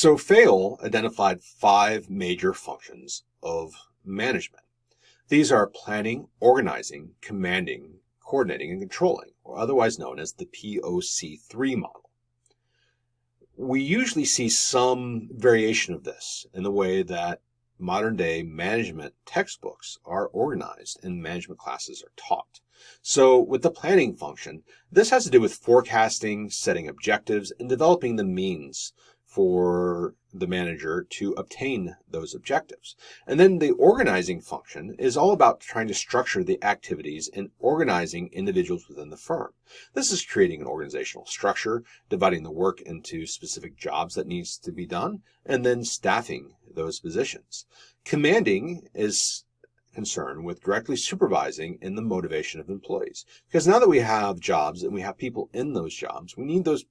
So Fayol identified 5 major functions of management. These are planning, organizing, commanding, coordinating, and controlling, or otherwise known as the POC3 model. We usually see some variation of this in the way that modern-day management textbooks are organized and management classes are taught. So with the planning function, this has to do with forecasting, setting objectives, and developing the means for the manager to obtain those objectives. And then the organizing function is all about trying to structure the activities and organizing individuals within the firm. This is creating an organizational structure, dividing the work into specific jobs that needs to be done, and then staffing those positions. Commanding is concerned with directly supervising in the motivation of employees. Because now that we have jobs and we have people in those jobs, we need those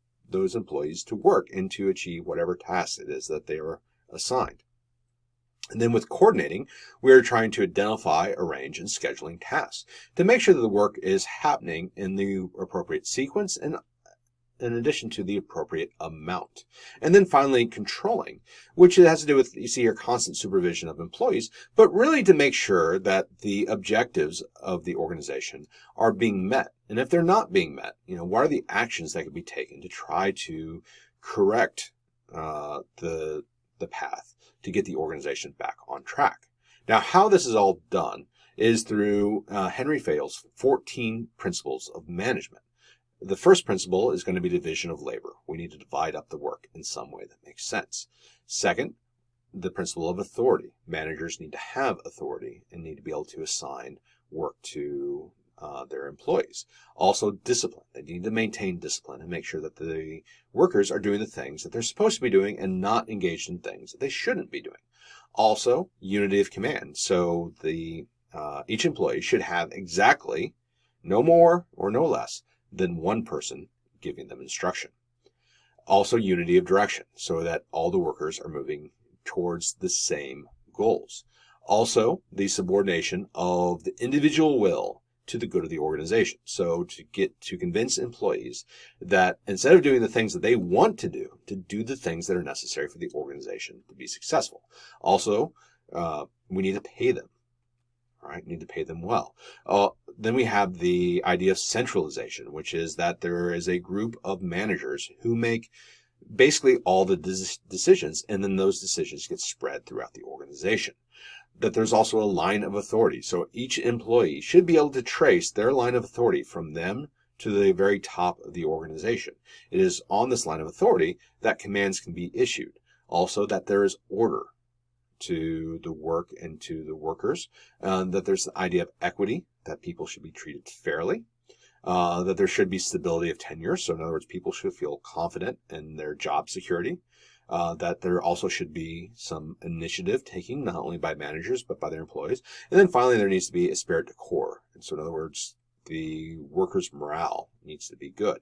employees to work and to achieve whatever task it is that they are assigned. And then with coordinating, we're trying to identify, arrange, and scheduling tasks to make sure that the work is happening in the appropriate sequence and in addition to the appropriate amount. And then finally, controlling, which has to do with, you see here, constant supervision of employees, but really to make sure that the objectives of the organization are being met. And if they're not being met, what are the actions that could be taken to try to correct the path to get the organization back on track? Now, how this is all done is through Henry Fayol's 14 principles of management. The first principle is going to be division of labor. We need to divide up the work in some way that makes sense. Second, the principle of authority. Managers need to have authority and need to be able to assign work to their employees. Also, discipline. They need to maintain discipline and make sure that the workers are doing the things that they're supposed to be doing and not engaged in things that they shouldn't be doing. Also, unity of command. So each employee should have exactly, no more or no less, than one person giving them instruction. Also, unity of direction, so that all the workers are moving towards the same goals. Also, the subordination of the individual will to the good of the organization. So to convince employees that instead of doing the things that they want to do the things that are necessary for the organization to be successful. Also, we need to pay them. All right, need to pay them well. Then we have the idea of centralization, which is that there is a group of managers who make basically all the decisions, and then those decisions get spread throughout the organization. That there's also a line of authority. So each employee should be able to trace their line of authority from them to the very top of the organization. It is on this line of authority that commands can be issued. Also, that there is order to the work and to the workers, that there's the idea of equity, that people should be treated fairly, that there should be stability of tenure. So in other words, people should feel confident in their job security, that there also should be some initiative taking, not only by managers, but by their employees. And then finally, there needs to be a spirit de corps. And so in other words, the workers' morale needs to be good.